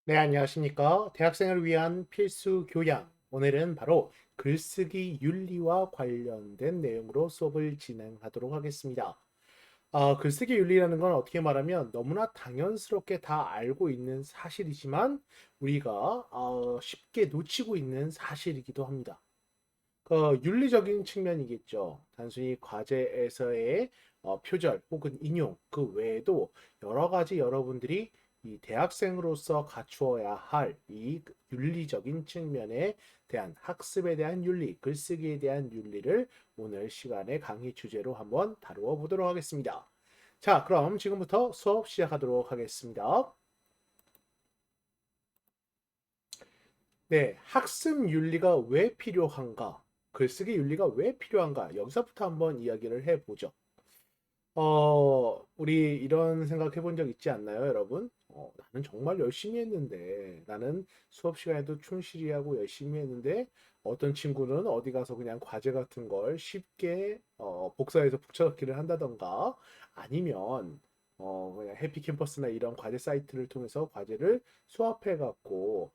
네, 안녕하십니까. 대학생을 위한 필수 교양. 오늘은 바로 글쓰기 윤리와 관련된 내용으로 수업을 진행하도록 하겠습니다. 글쓰기 윤리라는 건 어떻게 말하면 너무나 당연스럽게 다 알고 있는 사실이지만 우리가 쉽게 놓치고 있는 사실이기도 합니다. 그 윤리적인 측면이겠죠. 단순히 과제에서의 표절 혹은 인용 그 외에도 여러 가지 여러분들이 이 대학생으로서 갖추어야 할 이 윤리적인 측면에 대한 학습에 대한 윤리, 글쓰기에 대한 윤리를 오늘 시간에 강의 주제로 한번 다루어 보도록 하겠습니다. 자, 그럼 지금부터 수업 시작하도록 하겠습니다. 네, 학습 윤리가 왜 필요한가? 글쓰기 윤리가 왜 필요한가? 여기서부터 한번 이야기를 해보죠. 우리 이런 생각 해본 적 있지 않나요, 여러분? 나는 정말 열심히 했는데, 나는 수업 시간에도 충실히 하고 열심히 했는데, 어떤 친구는 어디 가서 그냥 과제 같은 걸 쉽게 복사해서 붙여넣기를 한다던가, 아니면 그냥 해피캠퍼스나 이런 과제 사이트를 통해서 과제를 수합해갖고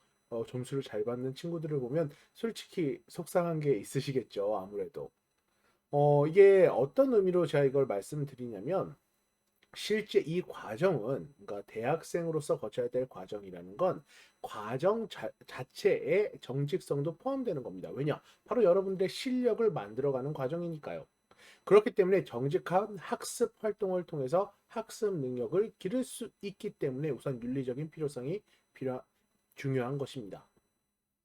점수를 잘 받는 친구들을 보면 솔직히 속상한 게 있으시겠죠, 아무래도. 이게 어떤 의미로 제가 이걸 말씀드리냐면, 실제 이 과정은, 그러니까 대학생으로서 거쳐야 될 과정이라는 건 과정 자체에 정직성도 포함되는 겁니다. 왜냐? 바로 여러분들의 실력을 만들어가는 과정이니까요. 그렇기 때문에 정직한 학습 활동을 통해서 학습 능력을 기를 수 있기 때문에 우선 윤리적인 필요성이 필요, 중요한 것입니다.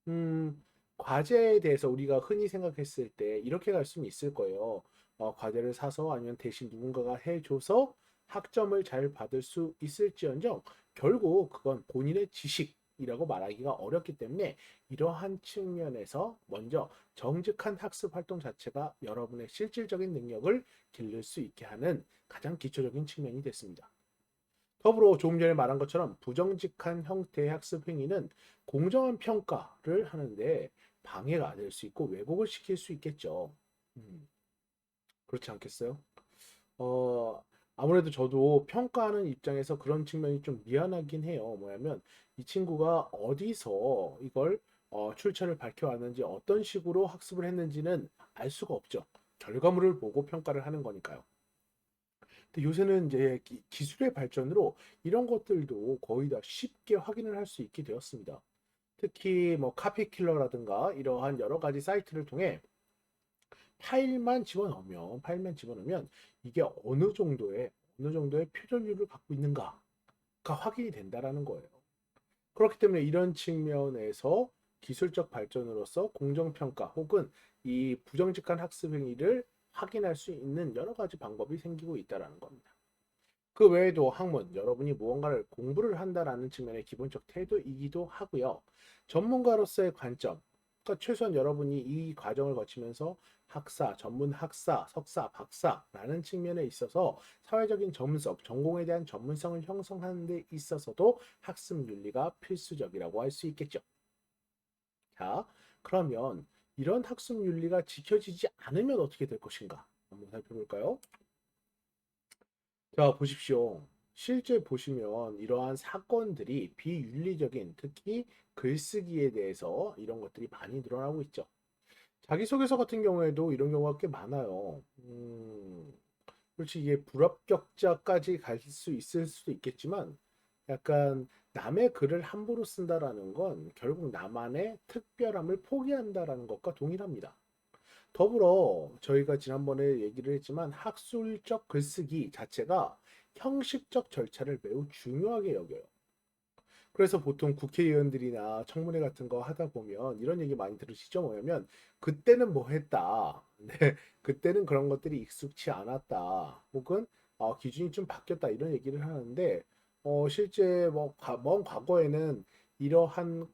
음, 과제에 대해서 우리가 흔히 생각했을 때 이렇게 갈 수는 있을 거예요. 과제를 사서 아니면 대신 누군가가 해줘서 학점을 잘 받을 수 있을지언정 결국 그건 본인의 지식이라고 말하기가 어렵기 때문에 이러한 측면에서 먼저 정직한 학습 활동 자체가 여러분의 실질적인 능력을 기를 수 있게 하는 가장 기초적인 측면이 됐습니다. 더불어 조금 전에 말한 것처럼 부정직한 형태의 학습 행위는 공정한 평가를 하는데 방해가 될 수 있고 왜곡을 시킬 수 있겠죠. 음, 그렇지 않겠어요? 어, 아무래도 저도 평가하는 입장에서 그런 측면이 좀 미안하긴 해요. 뭐냐면 이 친구가 어디서 이걸 출처를 밝혀왔는지 어떤 식으로 학습을 했는지는 알 수가 없죠. 결과물을 보고 평가를 하는 거니까요. 근데 요새는 이제 기술의 발전으로 이런 것들도 거의 다 쉽게 확인을 할 수 있게 되었습니다. 특히 뭐 카피킬러라든가 이러한 여러 가지 사이트를 통해 파일만 집어넣으면 이게 어느 정도의 표절률을 갖고 있는가가 확인이 된다라는 거예요. 그렇기 때문에 이런 측면에서 기술적 발전으로서 공정평가 혹은 이 부정직한 학습 행위를 확인할 수 있는 여러 가지 방법이 생기고 있다라는 겁니다. 그 외에도 학문, 여러분이 무언가를 공부를 한다라는 측면의 기본적 태도이기도 하고요. 전문가로서의 관점, 그러니까 최소한 여러분이 이 과정을 거치면서 학사, 전문 학사, 석사, 박사라는 측면에 있어서 사회적인 전문성, 전공에 대한 전문성을 형성하는 데 있어서도 학습 윤리가 필수적이라고 할 수 있겠죠. 자, 그러면 이런 학습 윤리가 지켜지지 않으면 어떻게 될 것인가? 한번 살펴볼까요? 자, 보십시오. 실제 보시면 이러한 사건들이 비윤리적인, 특히 글쓰기에 대해서 이런 것들이 많이 늘어나고 있죠. 자기소개서 같은 경우에도 이런 경우가 꽤 많아요. 솔직히 이게 불합격자까지 갈 수 있을 수도 있겠지만, 약간 남의 글을 함부로 쓴다라는 건 결국 나만의 특별함을 포기한다라는 것과 동일합니다. 더불어 저희가 지난번에 얘기를 했지만 학술적 글쓰기 자체가 형식적 절차를 매우 중요하게 여겨요. 그래서 보통 국회의원들이나 청문회 같은 거 하다 보면 이런 얘기 많이 들으시죠? 뭐냐면 그때는 뭐 했다. 네, 그때는 그런 것들이 익숙치 않았다. 혹은 기준이 좀 바뀌었다 이런 얘기를 하는데 실제 뭐 먼 과거에는 이러한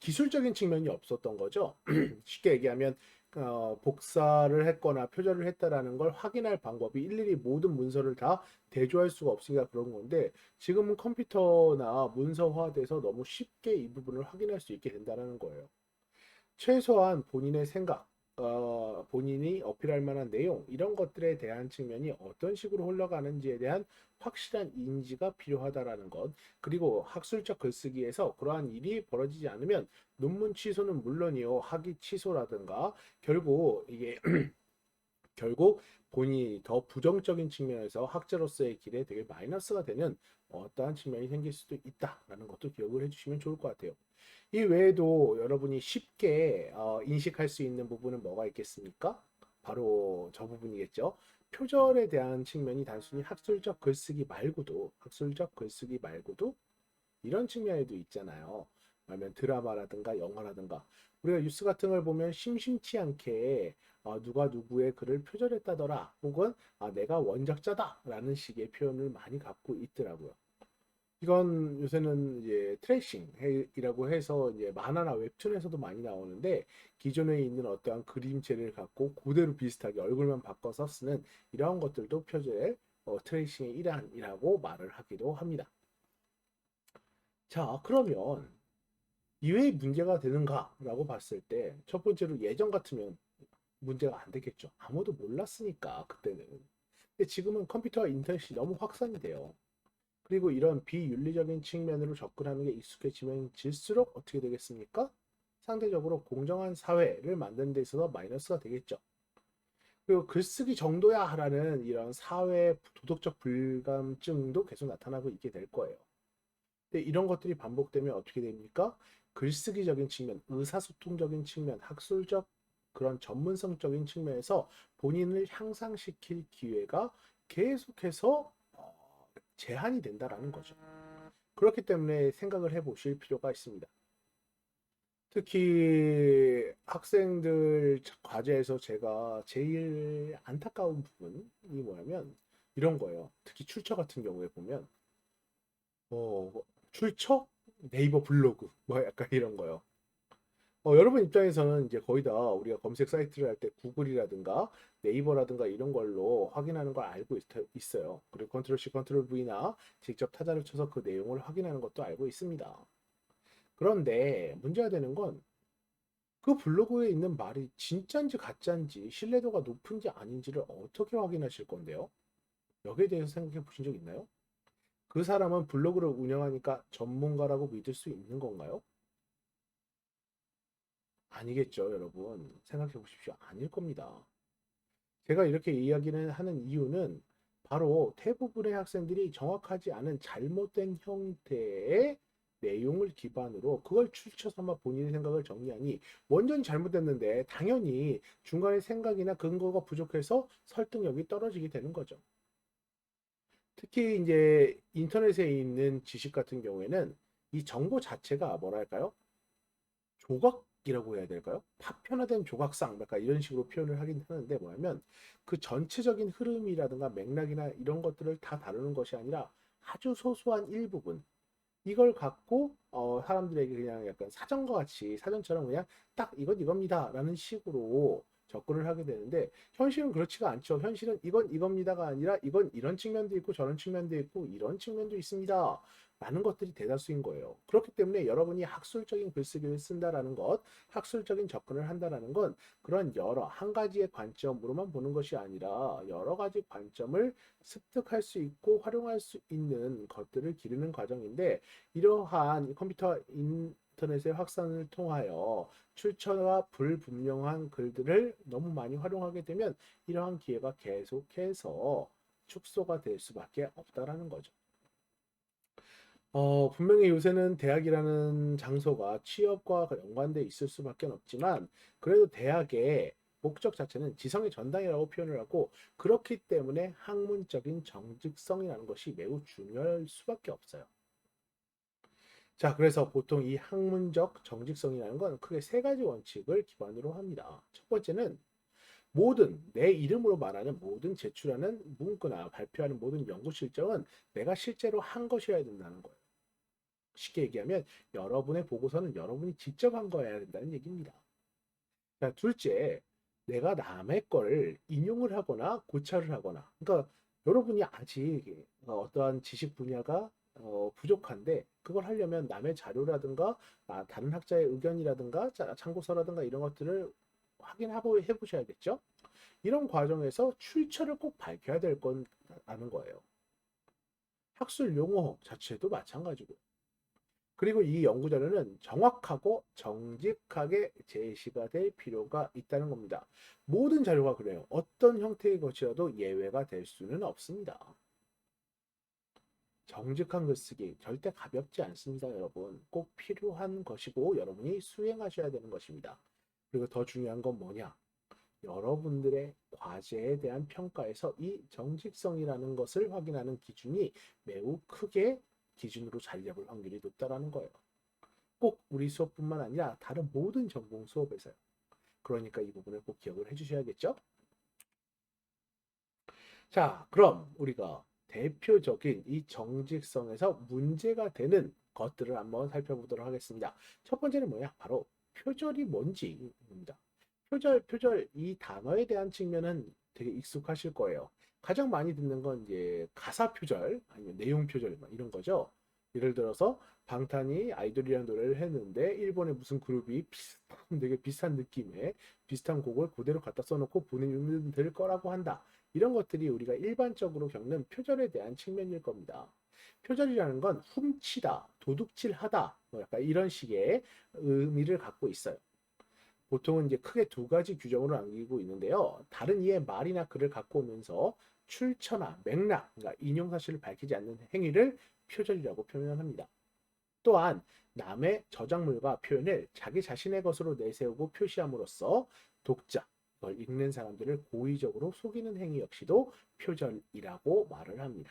기술적인 측면이 없었던 거죠. 쉽게 얘기하면 복사를 했거나 표절을 했다라는 걸 확인할 방법이 일일이 모든 문서를 다 대조할 수가 없으니까 그런 건데 지금은 컴퓨터나 문서화돼서 너무 쉽게 이 부분을 확인할 수 있게 된다는 거예요. 최소한 본인의 생각, 본인이 어필할 만한 내용 이런 것들에 대한 측면이 어떤 식으로 흘러가는지에 대한 확실한 인지가 필요하다라는 것. 그리고 학술적 글쓰기에서 그러한 일이 벌어지지 않으면 논문 취소는 물론이요, 학위 취소라든가 결국 이게 결국 본인이 더 부정적인 측면에서 학자로서의 길에 되게 마이너스가 되는 어떠한 측면이 생길 수도 있다라는 것도 기억을 해주시면 좋을 것 같아요. 이 외에도 여러분이 쉽게 인식할 수 있는 부분은 뭐가 있겠습니까? 바로 저 부분이겠죠. 표절에 대한 측면이 단순히 학술적 글쓰기 말고도 이런 측면에도 있잖아요. 아니면 드라마라든가 영화라든가 우리가 뉴스 같은 걸 보면 심심치 않게 누가 누구의 글을 표절했다더라 혹은 내가 원작자다라는 식의 표현을 많이 갖고 있더라고요. 이건 요새는 이제 트래싱이라고 해서 이제 만화나 웹툰에서도 많이 나오는데 기존에 있는 어떠한 그림체를 갖고 그대로 비슷하게 얼굴만 바꿔서 쓰는 이러한 것들도 표절의 트래싱의 일환이라고 말을 하기도 합니다. 자, 그러면 이외에 문제가 되는가라고 봤을 때 첫 번째로 예전 같으면 문제가 안 되겠죠. 아무도 몰랐으니까 그때는. 근데 지금은 컴퓨터와 인터넷이 너무 확산이 돼요. 그리고 이런 비윤리적인 측면으로 접근하는 게 익숙해지면 질수록 어떻게 되겠습니까? 상대적으로 공정한 사회를 만드는 데 있어서 마이너스가 되겠죠. 그리고 글쓰기 정도야라는 이런 사회 도덕적 불감증도 계속 나타나고 있게 될 거예요. 근데 이런 것들이 반복되면 어떻게 됩니까? 글쓰기적인 측면, 의사소통적인 측면, 학술적 그런 전문성적인 측면에서 본인을 향상시킬 기회가 계속해서 제한이 된다라는 거죠. 그렇기 때문에 생각을 해보실 필요가 있습니다. 특히 학생들 과제에서 제가 제일 안타까운 부분이 뭐냐면 이런 거예요. 특히 출처 같은 경우에 보면 출처? 네이버 블로그 뭐 약간 이런 거요. 여러분 입장에서는 이제 거의 다 우리가 검색 사이트를 할 때 구글이라든가 네이버라든가 이런 걸로 확인하는 걸 알고 있어요. 그리고 컨트롤 C, 컨트롤 V나 직접 타자를 쳐서 그 내용을 확인하는 것도 알고 있습니다. 그런데 문제가 되는 건 그 블로그에 있는 말이 진짜인지 가짜인지 신뢰도가 높은지 아닌지를 어떻게 확인하실 건데요? 여기에 대해서 생각해 보신 적 있나요? 그 사람은 블로그를 운영하니까 전문가라고 믿을 수 있는 건가요? 아니겠죠, 여러분. 생각해 보십시오. 아닐 겁니다. 제가 이렇게 이야기를 하는 이유는 바로 대부분의 학생들이 정확하지 않은 잘못된 형태의 내용을 기반으로 그걸 추쳐 삼아 본인의 생각을 정리하니 완전히 잘못됐는데 당연히 중간에 생각이나 근거가 부족해서 설득력이 떨어지게 되는 거죠. 특히 이제 인터넷에 있는 지식 같은 경우에는 이 정보 자체가 뭐랄까요? 조각이라고 해야 될까요? 파편화된 조각상 약간 이런 식으로 표현을 하긴 하는데 뭐냐면 그 전체적인 흐름이라든가 맥락이나 이런 것들을 다 다루는 것이 아니라 아주 소소한 일부분 이걸 갖고 사람들에게 그냥 약간 사전과 같이 사전처럼 그냥 딱 이건 이겁니다라는 식으로 접근을 하게 되는데 현실은 그렇지가 않죠. 현실은 이건 이겁니다가 아니라 이건 이런 측면도 있고 저런 측면도 있고 이런 측면도 있습니다. 라는 것들이 대다수인 거예요. 그렇기 때문에 여러분이 학술적인 글쓰기를 쓴다라는 것, 학술적인 접근을 한다라는 건 그런 여러 한 가지의 관점으로만 보는 것이 아니라 여러 가지 관점을 습득할 수 있고 활용할 수 있는 것들을 기르는 과정인데 이러한 컴퓨터 인터넷의 확산을 통하여 출처가 불분명한 글들을 너무 많이 활용하게 되면 이러한 기회가 계속해서 축소가 될 수밖에 없다라는 거죠. 분명히 요새는 대학이라는 장소가 취업과 연관돼 있을 수밖에 없지만 그래도 대학의 목적 자체는 지성의 전당이라고 표현을 하고 그렇기 때문에 학문적인 정직성이라는 것이 매우 중요할 수밖에 없어요. 자, 그래서 보통 이 학문적 정직성이라는 건 크게 세 가지 원칙을 기반으로 합니다. 첫 번째는 모든 내 이름으로 말하는 모든 제출하는 문구나 발표하는 모든 연구 실적은 내가 실제로 한 것이어야 된다는 거예요. 쉽게 얘기하면 여러분의 보고서는 여러분이 직접 한 거여야 된다는 얘기입니다. 자, 둘째, 내가 남의 거를 인용을 하거나 고찰을 하거나, 그러니까 여러분이 아직 어떠한 지식 분야가 부족한데 그걸 하려면 남의 자료라든가 다른 학자의 의견이라든가 참고서라든가 이런 것들을 확인해 보셔야겠죠? 이런 과정에서 출처를 꼭 밝혀야 될 건 아는 거예요. 학술 용어 자체도 마찬가지고. 그리고 이 연구 자료는 정확하고 정직하게 제시가 될 필요가 있다는 겁니다. 모든 자료가 그래요. 어떤 형태의 것이라도 예외가 될 수는 없습니다. 정직한 글쓰기 절대 가볍지 않습니다, 여러분. 꼭 필요한 것이고 여러분이 수행하셔야 되는 것입니다. 그리고 더 중요한 건 뭐냐? 여러분들의 과제에 대한 평가에서 이 정직성이라는 것을 확인하는 기준이 매우 크게 기준으로 자리 잡을 확률이 높다라는 거예요. 꼭 우리 수업뿐만 아니라 다른 모든 전공 수업에서요. 그러니까 이 부분을 꼭 기억을 해주셔야겠죠? 자, 그럼 우리가 대표적인 이 정직성에서 문제가 되는 것들을 한번 살펴보도록 하겠습니다. 첫 번째는 뭐야? 바로 표절이 뭔지입니다. 표절 이 단어에 대한 측면은 되게 익숙하실 거예요. 가장 많이 듣는 건 이제 가사 표절 아니면 내용 표절 이런 거죠. 예를 들어서 방탄이 아이돌이라는 노래를 했는데 일본의 무슨 그룹이 되게 비슷한 느낌의 비슷한 곡을 그대로 갖다 써놓고 보내면 될 거라고 한다. 이런 것들이 우리가 일반적으로 겪는 표절에 대한 측면일 겁니다. 표절이라는 건 훔치다, 도둑질하다, 뭐 약간 이런 식의 의미를 갖고 있어요. 보통은 이제 크게 두 가지 규정으로 남기고 있는데요. 다른 이의 말이나 글을 갖고 오면서 출처나 맥락, 그러니까 인용 사실을 밝히지 않는 행위를 표절이라고 표현합니다. 또한 남의 저작물과 표현을 자기 자신의 것으로 내세우고 표시함으로써 독자, 그걸 읽는 사람들을 고의적으로 속이는 행위 역시도 표절이라고 말을 합니다.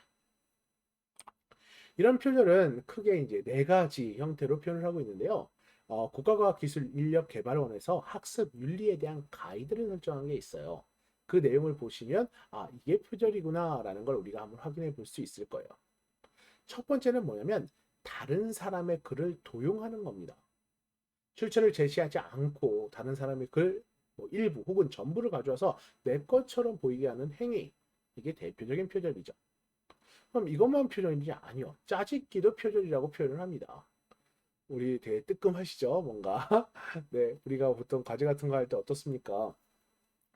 이런 표절은 크게 이제 네 가지 형태로 표현을 하고 있는데요. 국가과학기술인력개발원에서 학습 윤리에 대한 가이드를 설정한 게 있어요. 그 내용을 보시면 이게 표절이구나라는 걸 우리가 한번 확인해 볼 수 있을 거예요. 첫 번째는 뭐냐면 다른 사람의 글을 도용하는 겁니다. 출처를 제시하지 않고 다른 사람의 글 일부 혹은 전부를 가져와서 내 것처럼 보이게 하는 행위. 이게 대표적인 표절이죠. 그럼 이것만 표절인지 아니요. 짜집기도 표절이라고 표현을 합니다. 우리 되게 뜨끔하시죠? 뭔가. 네, 우리가 보통 과제 같은 거 할 때 어떻습니까?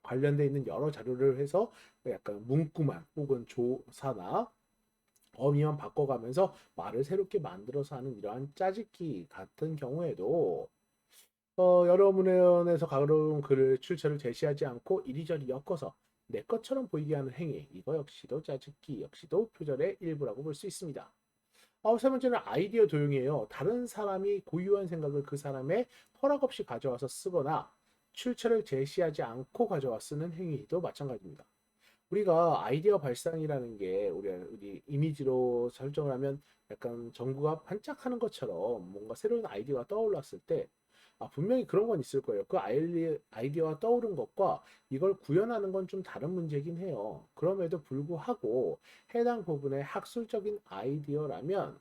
관련돼 있는 여러 자료를 해서 약간 문구만 혹은 조사나 범위만 바꿔가면서 말을 새롭게 만들어서 하는 이러한 짜집기 같은 경우에도 여러 문헌에서 가져온 글을 출처를 제시하지 않고 이리저리 엮어서 내 것처럼 보이게 하는 행위, 이거 역시도 짜집기 역시도 표절의 일부라고 볼 수 있습니다. 세 번째는 아이디어 도용이에요. 다른 사람이 고유한 생각을 그 사람의 허락 없이 가져와서 쓰거나 출처를 제시하지 않고 가져와 쓰는 행위도 마찬가지입니다. 우리가 아이디어 발상이라는 게 우리 이미지로 설정을 하면 약간 전구가 반짝하는 것처럼 뭔가 새로운 아이디어가 떠올랐을 때 분명히 그런 건 있을 거예요. 그 아이디어가 떠오른 것과 이걸 구현하는 건 좀 다른 문제긴 해요. 그럼에도 불구하고 해당 부분의 학술적인 아이디어라면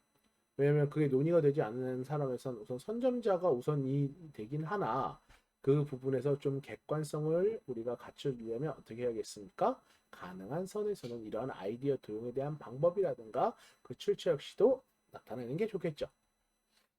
왜냐면 그게 논의가 되지 않는 사람에선 우선 선점자가 우선이 되긴 하나 그 부분에서 좀 객관성을 우리가 갖추려면 어떻게 해야겠습니까? 가능한 선에서는 이러한 아이디어 도용에 대한 방법이라든가 그 출처 역시도 나타내는 게 좋겠죠.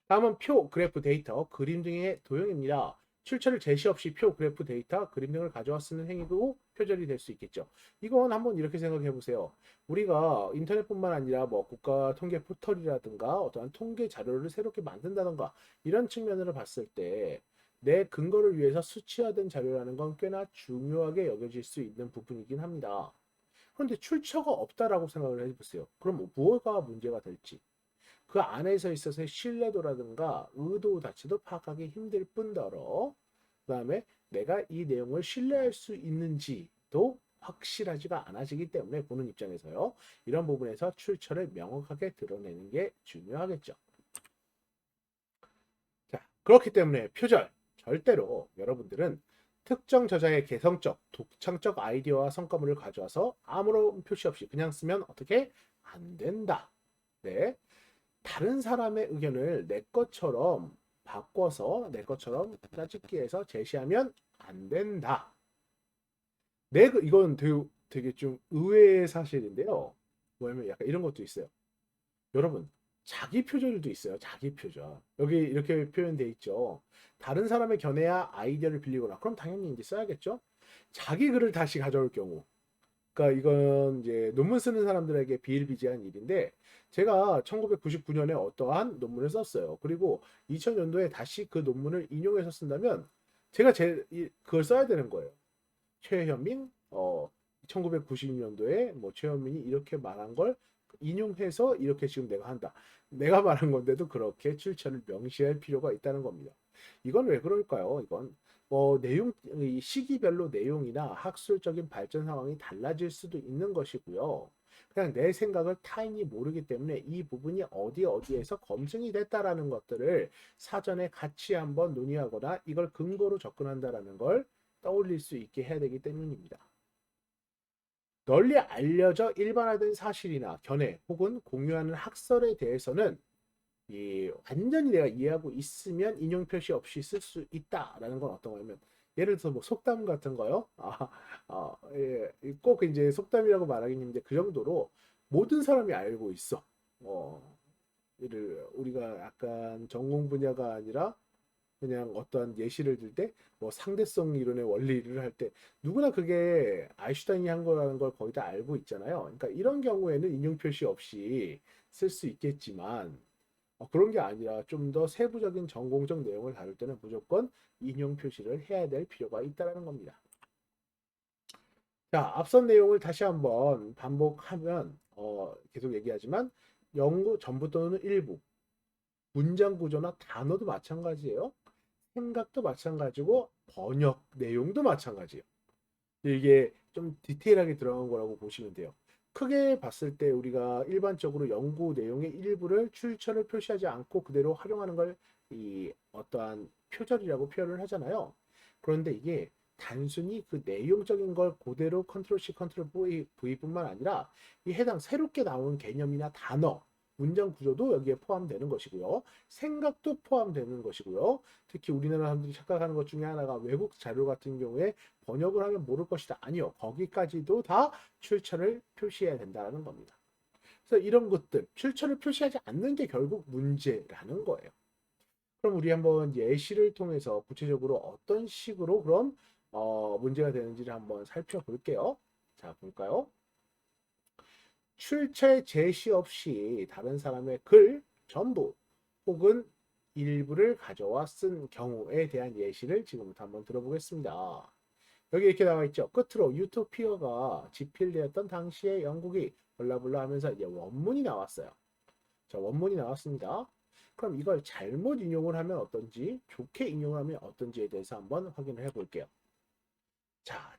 다음은 표, 그래프, 데이터, 그림 등의 도형입니다. 출처를 제시 없이 표, 그래프, 데이터, 그림 등을 가져와 쓰는 행위도 표절이 될 수 있겠죠. 이건 한번 이렇게 생각해 보세요. 우리가 인터넷뿐만 아니라 뭐 국가 통계 포털이라든가 어떠한 통계 자료를 새롭게 만든다든가 이런 측면으로 봤을 때 내 근거를 위해서 수치화된 자료라는 건 꽤나 중요하게 여겨질 수 있는 부분이긴 합니다. 그런데 출처가 없다라고 생각을 해보세요. 그럼 무엇가 문제가 될지. 그 안에서 있어서의 신뢰도라든가 의도 자체도 파악하기 힘들 뿐더러 그다음에 내가 이 내용을 신뢰할 수 있는지도 확실하지가 않아지기 때문에 보는 입장에서요. 이런 부분에서 출처를 명확하게 드러내는 게 중요하겠죠. 자, 그렇기 때문에 표절 절대로 여러분들은 특정 저자의 개성적, 독창적 아이디어와 성과물을 가져와서 아무런 표시 없이 그냥 쓰면 어떻게 안 된다. 네. 다른 사람의 의견을 내 것처럼 바꿔서 내 것처럼 짜집기해서 제시하면 안 된다. 이건 되게 좀 의외의 사실인데요. 뭐냐면 약간 이런 것도 있어요. 여러분, 자기 표절도 있어요. 자기 표절. 여기 이렇게 표현돼 있죠. 다른 사람의 견해야 아이디어를 빌리거나. 그럼 당연히 이제 써야겠죠. 자기 글을 다시 가져올 경우. 그러니까 이건 이제 논문 쓰는 사람들에게 비일비재한 일인데 제가 1999년에 어떠한 논문을 썼어요. 그리고 2000년도에 다시 그 논문을 인용해서 쓴다면 제가 그걸 써야 되는 거예요. 최현민 1992년도에 뭐 최현민이 이렇게 말한 걸 인용해서 이렇게 지금 내가 한다. 내가 말한 건데도 그렇게 출처를 명시할 필요가 있다는 겁니다. 이건 왜 그럴까요? 이건 뭐 내용 시기별로 내용이나 학술적인 발전 상황이 달라질 수도 있는 것이고요. 그냥 내 생각을 타인이 모르기 때문에 이 부분이 어디에서 검증이 됐다라는 것들을 사전에 같이 한번 논의하거나 이걸 근거로 접근한다라는 걸 떠올릴 수 있게 해야 되기 때문입니다. 널리 알려져 일반화된 사실이나 견해 혹은 공유하는 학설에 대해서는 완전히 내가 이해하고 있으면 인용 표시 없이 쓸 수 있다라는 건 어떤 거냐면 예를 들어서 뭐 속담 같은 거요. 예, 꼭 이제 속담이라고 말하긴 힘든데 그 정도로 모든 사람이 알고 있어. 우리가 약간 전공 분야가 아니라 그냥 어떠한 예시를 들 때 뭐 상대성 이론의 원리를 할 때 누구나 그게 아인슈타인이 한 거라는 걸 거의 다 알고 있잖아요. 그러니까 이런 경우에는 인용 표시 없이 쓸 수 있겠지만 그런 게 아니라 좀 더 세부적인 전공적 내용을 다룰 때는 무조건 인용 표시를 해야 될 필요가 있다는 겁니다. 자, 앞선 내용을 다시 한번 반복하면 계속 얘기하지만 연구 전부 또는 일부 문장 구조나 단어도 마찬가지예요. 생각도 마찬가지고 번역 내용도 마찬가지예요. 이게 좀 디테일하게 들어간 거라고 보시면 돼요. 크게 봤을 때 우리가 일반적으로 연구 내용의 일부를 출처를 표시하지 않고 그대로 활용하는 걸 이 어떠한 표절이라고 표현을 하잖아요. 그런데 이게 단순히 그 내용적인 걸 그대로 컨트롤 C, 컨트롤 V뿐만 아니라 이 해당 새롭게 나온 개념이나 단어, 문장 구조도 여기에 포함되는 것이고요. 생각도 포함되는 것이고요. 특히 우리나라 사람들이 착각하는 것 중에 하나가 외국 자료 같은 경우에 번역을 하면 모를 것이다. 아니요. 거기까지도 다 출처를 표시해야 된다는 겁니다. 그래서 이런 것들, 출처를 표시하지 않는 게 결국 문제라는 거예요. 그럼 우리 한번 예시를 통해서 구체적으로 어떤 식으로 그럼 문제가 되는지를 한번 살펴볼게요. 자, 볼까요? 출처의 제시 없이 다른 사람의 글 전부 혹은 일부를 가져와 쓴 경우에 대한 예시를 지금부터 한번 들어보겠습니다. 여기 이렇게 나와 있죠. 끝으로 유토피아가 집필되었던 당시의 영국이 블라블라 하면서 이제 원문이 나왔어요. 자, 원문이 나왔습니다. 그럼 이걸 잘못 인용을 하면 어떤지, 좋게 인용을 하면 어떤지에 대해서 한번 확인을 해볼게요. 자,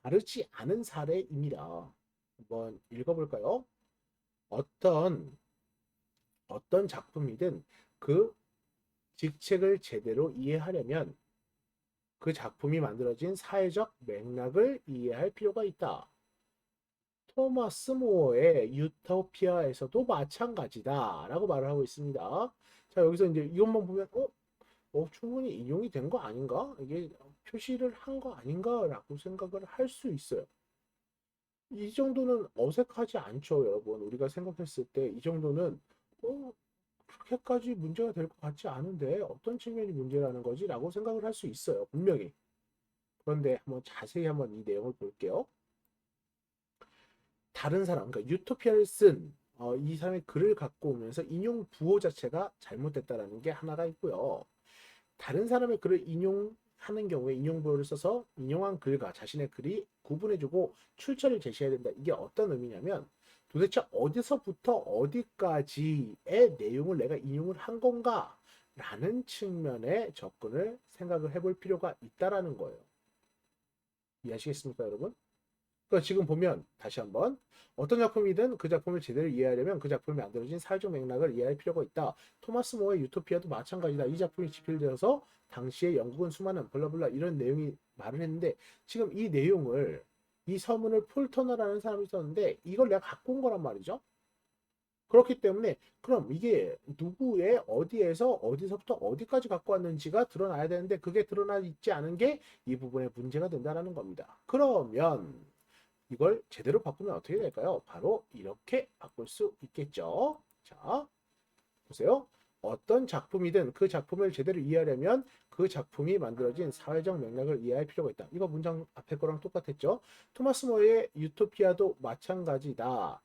바르지 않은 사례입니다. 한번 읽어볼까요? 어떤 작품이든 그 직책을 제대로 이해하려면 그 작품이 만들어진 사회적 맥락을 이해할 필요가 있다. 토마스 모어의 유토피아에서도 마찬가지다라고 말을 하고 있습니다. 자, 여기서 이제 이것만 보면 충분히 인용이 된 거 아닌가? 이게 표시를 한 거 아닌가라고 생각을 할 수 있어요. 이 정도는 어색하지 않죠, 여러분. 우리가 생각했을 때 이 정도는 그렇게까지 문제가 될 것 같지 않은데 어떤 측면이 문제라는 거지라고 생각을 할 수 있어요, 분명히. 그런데 한번 자세히 한번 이 내용을 볼게요. 다른 사람, 그러니까 유토피아를 쓴 이 사람의 글을 갖고 오면서 인용 부호 자체가 잘못됐다라는 게 하나가 있고요. 다른 사람의 글을 인용하는 경우에 인용 부호를 써서 인용한 글과 자신의 글이 구분해주고 출처를 제시해야 된다. 이게 어떤 의미냐면 도대체 어디서부터 어디까지의 내용을 내가 인용을 한 건가? 라는 측면의 접근을 생각을 해볼 필요가 있다라는 거예요. 이해하시겠습니까, 여러분? 그러니까 지금 보면 다시 한번 어떤 작품이든 그 작품을 제대로 이해하려면 그 작품이 만들어진 사회적 맥락을 이해할 필요가 있다. 토마스 모어의 유토피아도 마찬가지다. 이 작품이 집필되어서 당시에 영국은 수많은 블라블라 이런 내용이 말을 했는데 지금 이 내용을 이 서문을 폴터너라는 사람이 썼는데 이걸 내가 갖고 온 거란 말이죠. 그렇기 때문에 그럼 이게 누구의 어디에서 어디서부터 어디까지 갖고 왔는지가 드러나야 되는데 그게 드러나 있지 않은 게 이 부분에 문제가 된다는 겁니다. 그러면 이걸 제대로 바꾸면 어떻게 될까요? 바로 이렇게 바꿀 수 있겠죠. 자, 보세요. 어떤 작품이든 그 작품을 제대로 이해하려면 그 작품이 만들어진 사회적 맥락을 이해할 필요가 있다. 이거 문장 앞에 거랑 똑같았죠. 토마스 모어의 유토피아도 마찬가지다.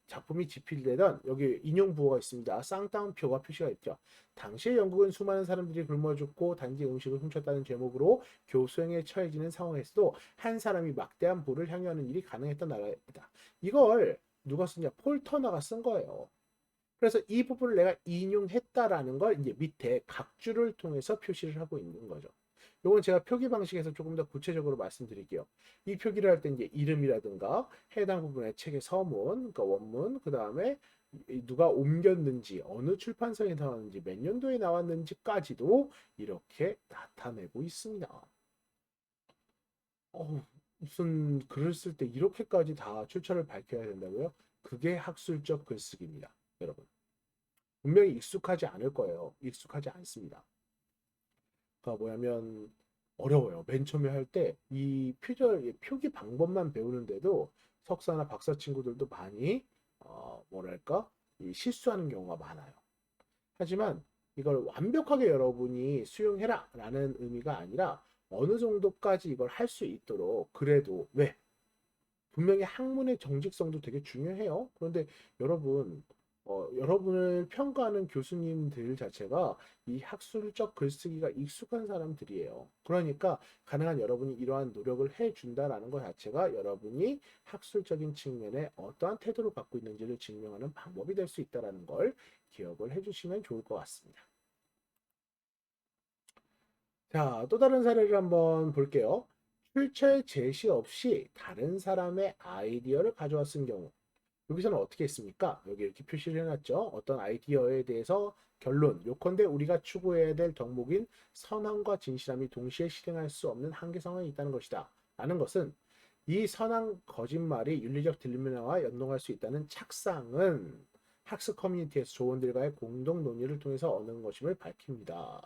작품이 집필되던 여기 인용 부호가 있습니다. 쌍따옴표가 표시가 있죠. 당시의 영국은 수많은 사람들이 굶어 죽고 단지 음식을 훔쳤다는 제목으로 교수형에 처해지는 상황에서도 한 사람이 막대한 부를 향유하는 일이 가능했던 나라입니다. 이걸 누가 쓰냐? 폴 터너가 쓴 거예요. 그래서 이 부분을 내가 인용했다라는 걸 이제 밑에 각주를 통해서 표시를 하고 있는 거죠. 요건 제가 표기 방식에서 조금 더 구체적으로 말씀드릴게요. 이 표기를 할 때 이제 이름이라든가 해당 부분의 책의 서문, 그러니까 원문, 그 다음에 누가 옮겼는지, 어느 출판사에 나왔는지, 몇 년도에 나왔는지까지도 이렇게 나타내고 있습니다. 무슨 글을 쓸 때 이렇게까지 다 출처를 밝혀야 된다고요? 그게 학술적 글쓰기입니다, 여러분. 분명히 익숙하지 않을 거예요. 익숙하지 않습니다. 그러니까 뭐냐면 어려워요. 맨 처음에 할 때 이 표기 방법만 배우는데도 석사나 박사 친구들도 많이 뭐랄까 이 실수하는 경우가 많아요. 하지만 이걸 완벽하게 여러분이 수용해라 라는 의미가 아니라 어느 정도까지 이걸 할 수 있도록 그래도 왜 분명히 학문의 정직성도 되게 중요해요. 그런데 여러분, 여러분을 평가하는 교수님들 자체가 이 학술적 글쓰기가 익숙한 사람들이에요. 그러니까 가능한 여러분이 이러한 노력을 해준다라는 것 자체가 여러분이 학술적인 측면에 어떠한 태도를 갖고 있는지를 증명하는 방법이 될 수 있다는 걸 기억을 해주시면 좋을 것 같습니다. 자, 또 다른 사례를 한번 볼게요. 출처의 제시 없이 다른 사람의 아이디어를 가져와 쓴 경우. 여기서는 어떻게 했습니까? 여기 이렇게 표시를 해놨죠. 어떤 아이디어에 대해서 결론, 요컨대 우리가 추구해야 될 덕목인 선함과 진실함이 동시에 실행할 수 없는 한계 상황이 있다는 것이다. 라는 것은 이 선한 거짓말이 윤리적 딜레마와 연동할 수 있다는 착상은 학습 커뮤니티에서 조원들과의 공동 논의를 통해서 얻는 것임을 밝힙니다.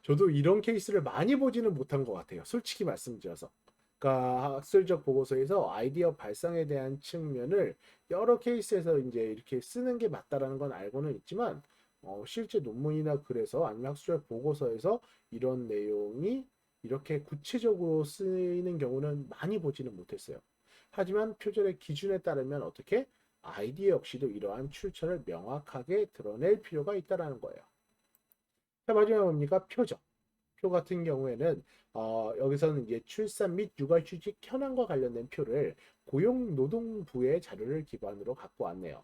저도 이런 케이스를 많이 보지는 못한 것 같아요. 솔직히 말씀드려서. 그러니까 학술적 보고서에서 아이디어 발상에 대한 측면을 여러 케이스에서 이제 이렇게 쓰는 게 맞다라는 건 알고는 있지만 실제 논문이나 글에서 아니면 학술적 보고서에서 이런 내용이 이렇게 구체적으로 쓰이는 경우는 많이 보지는 못했어요. 하지만 표절의 기준에 따르면 어떻게 아이디어 역시도 이러한 출처를 명확하게 드러낼 필요가 있다라는 거예요. 자, 마지막 뭡니까? 표적. 표 같은 경우에는 여기서는 이제 출산 및 육아휴직 현황과 관련된 표를 고용노동부의 자료를 기반으로 갖고 왔네요.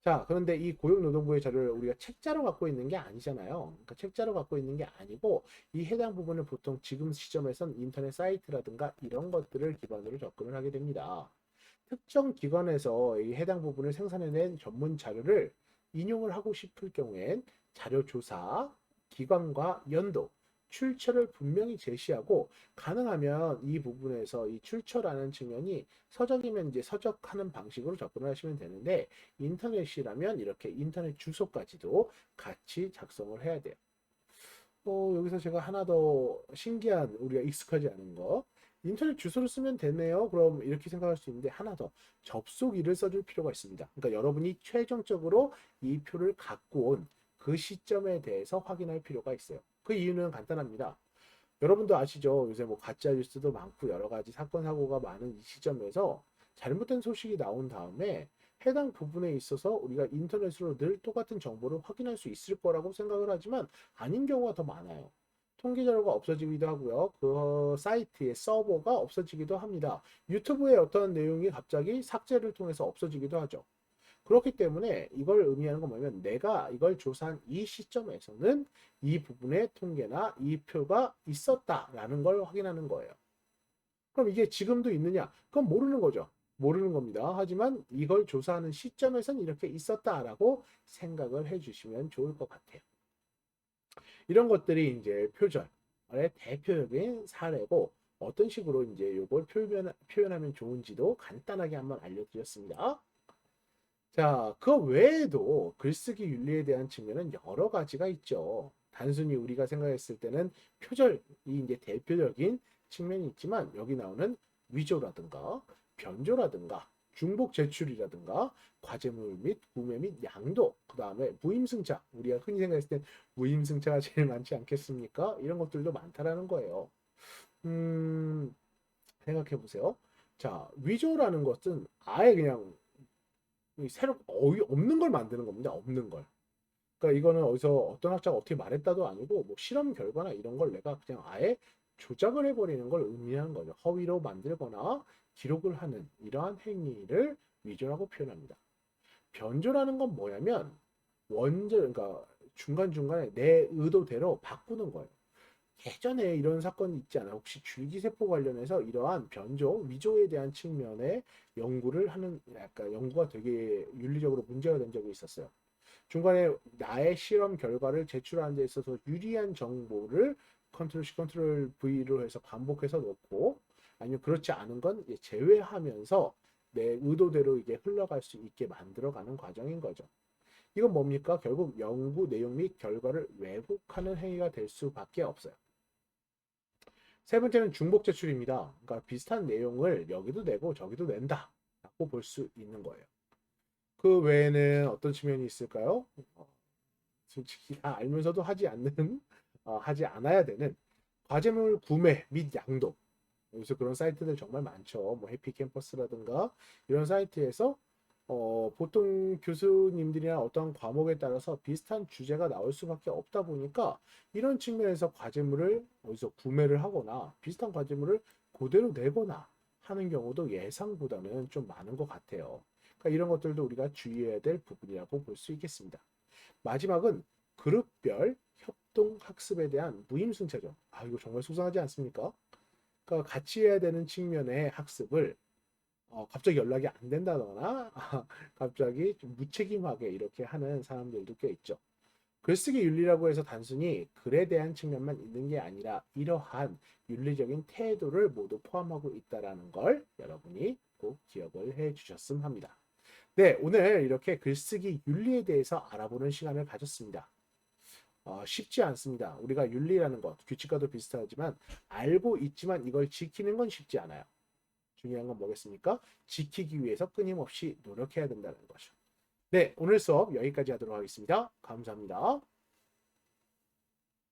자, 그런데 이 고용노동부의 자료를 우리가 책자로 갖고 있는 게 아니잖아요. 그러니까 책자로 갖고 있는 게 아니고 이 해당 부분을 보통 지금 시점에선 인터넷 사이트라든가 이런 것들을 기반으로 접근을 하게 됩니다. 특정 기관에서 이 해당 부분을 생산해낸 전문 자료를 인용을 하고 싶을 경우엔 자료 조사, 기관과 연도, 출처를 분명히 제시하고 가능하면 이 부분에서 이 출처라는 측면이 서적이면 이제 서적하는 방식으로 접근을 하시면 되는데 인터넷이라면 이렇게 인터넷 주소까지도 같이 작성을 해야 돼요. 여기서 제가 하나 더 신기한 우리가 익숙하지 않은 거 인터넷 주소를 쓰면 되네요. 그럼 이렇게 생각할 수 있는데 하나 더 접속일을 써줄 필요가 있습니다. 그러니까 여러분이 최종적으로 이 표를 갖고 온 그 시점에 대해서 확인할 필요가 있어요. 그 이유는 간단합니다. 여러분도 아시죠? 요새 뭐 가짜 뉴스도 많고 여러 가지 사건 사고가 많은 이 시점에서 잘못된 소식이 나온 다음에 해당 부분에 있어서 우리가 인터넷으로 늘 똑같은 정보를 확인할 수 있을 거라고 생각을 하지만 아닌 경우가 더 많아요. 통계 자료가 없어지기도 하고요. 그 사이트의 서버가 없어지기도 합니다. 유튜브의 어떤 내용이 갑자기 삭제를 통해서 없어지기도 하죠. 그렇기 때문에 이걸 의미하는 건 뭐냐면 내가 이걸 조사한 이 시점에서는 이 부분의 통계나 이 표가 있었다라는 걸 확인하는 거예요. 그럼 이게 지금도 있느냐? 그건 모르는 거죠. 모르는 겁니다. 하지만 이걸 조사하는 시점에서는 이렇게 있었다라고 생각을 해주시면 좋을 것 같아요. 이런 것들이 이제 표절의 대표적인 사례고 어떤 식으로 이제 이걸 표현하면 좋은지도 간단하게 한번 알려드렸습니다. 자, 그 외에도 글쓰기 윤리에 대한 측면은 여러 가지가 있죠. 단순히 우리가 생각했을 때는 표절이 이제 대표적인 측면이 있지만 여기 나오는 위조라든가 변조라든가 중복 제출이라든가 과제물 및 구매 및 양도, 그 다음에 무임승차, 우리가 흔히 생각했을 때 무임승차가 제일 많지 않겠습니까? 이런 것들도 많다라는 거예요. 음, 생각해 보세요. 자, 위조라는 것은 아예 그냥 새로 없는 걸 만드는 겁니다. 없는 걸. 그러니까 이거는 어디서 어떤 학자가 어떻게 말했다도 아니고 뭐 실험 결과나 이런 걸 내가 그냥 아예 조작을 해버리는 걸 의미하는 거죠. 허위로 만들거나 기록을 하는 이러한 행위를 위조라고 표현합니다. 변조라는 건 뭐냐면 원죄, 그러니까 중간중간에 내 의도대로 바꾸는 거예요. 예전에 이런 사건이 있지 않아요? 혹시 줄기세포 관련해서 이러한 변조, 위조에 대한 측면의 연구를 하는, 약간 연구가 되게 윤리적으로 문제가 된 적이 있었어요. 중간에 나의 실험 결과를 제출하는 데 있어서 유리한 정보를 컨트롤 C, 컨트롤 V로 해서 반복해서 넣고, 아니면 그렇지 않은 건 제외하면서 내 의도대로 이게 흘러갈 수 있게 만들어가는 과정인 거죠. 이건 뭡니까? 결국 연구 내용 및 결과를 왜곡하는 행위가 될 수밖에 없어요. 세 번째는 중복 제출입니다. 그러니까 비슷한 내용을 여기도 내고 저기도 낸다 라고 볼 수 있는 거예요. 그 외에는 어떤 측면이 있을까요? 솔직히 다 알면서도 하지 않는, 하지 않아야 되는 과제물 구매 및 양도. 요새 그런 사이트들 정말 많죠. 뭐 해피캠퍼스라든가 이런 사이트에서 보통 교수님들이나 어떤 과목에 따라서 비슷한 주제가 나올 수밖에 없다 보니까 이런 측면에서 과제물을 어디서 구매를 하거나 비슷한 과제물을 그대로 내거나 하는 경우도 예상보다는 좀 많은 것 같아요. 그러니까 이런 것들도 우리가 주의해야 될 부분이라고 볼 수 있겠습니다. 마지막은 그룹별 협동 학습에 대한 무임승차죠. 아, 이거 정말 속상하지 않습니까? 그러니까 같이 해야 되는 측면의 학습을 갑자기 연락이 안 된다거나 갑자기 좀 무책임하게 이렇게 하는 사람들도 꽤 있죠. 글쓰기 윤리라고 해서 단순히 글에 대한 측면만 있는 게 아니라 이러한 윤리적인 태도를 모두 포함하고 있다는 걸 여러분이 꼭 기억을 해 주셨으면 합니다. 네, 오늘 이렇게 글쓰기 윤리에 대해서 알아보는 시간을 가졌습니다. 쉽지 않습니다. 우리가 윤리라는 것, 규칙과도 비슷하지만 알고 있지만 이걸 지키는 건 쉽지 않아요. 중요한 건 뭐겠습니까? 지키기 위해서 끊임없이 노력해야 된다는 거죠. 네, 오늘 수업 여기까지 하도록 하겠습니다. 감사합니다.